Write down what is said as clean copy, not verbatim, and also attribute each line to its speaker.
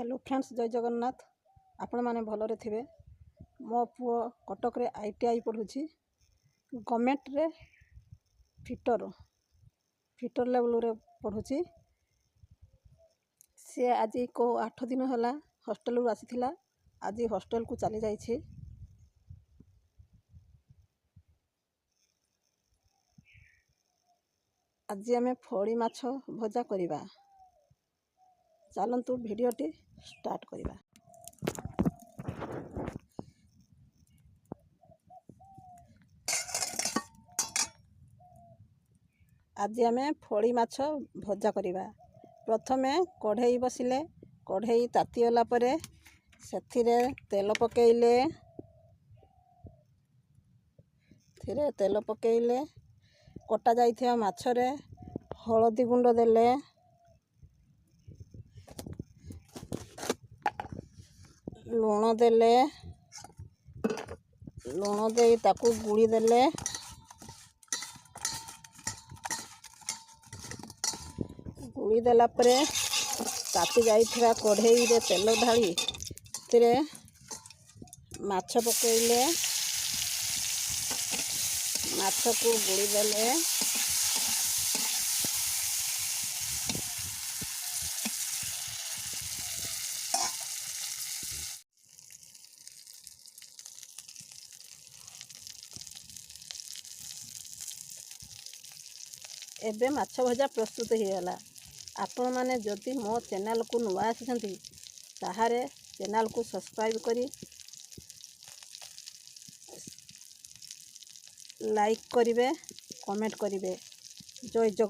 Speaker 1: Hello friends, जय जगन्नाथ। आपण माने भलरे थिबे। मो पुओ कटक रे ITI पढ़ुची। गवर्नमेंट रे फिटर लेवल रे पढ़ुची। से आज को 8 दिन होला हॉस्टल रु आसीथिला। आज हॉस्टल को चली जाइछि। आज आमे फड़ी माछ भजा करिबा। चलंतु भिडियोटी स्टार्ट करिबा। आज आमे फड़ी माछ भजा करिबा। प्रथमे कढ़ई बसिले, कढ़ई तातीला परे सेथिरे तेल पकेइले कटा जाइथिया माछरे हळदी गुंड देले, लुण देले, लुण देई ताकू गुड़ी देले, गुड़ी देला परे ताती जाइथिया कढ़ई रे तेल ढाली तिरे माछ पकेइले, माछ को गुड़ी देले, एबे माछ भजा प्रस्तुत होगला। आपण माने जदि मो चैनल को नुआ आछंती ताहारे चैनल को सब्सक्राइब करी लाइक करिवे, कमेंट करिवे। जय जगन्नाथ।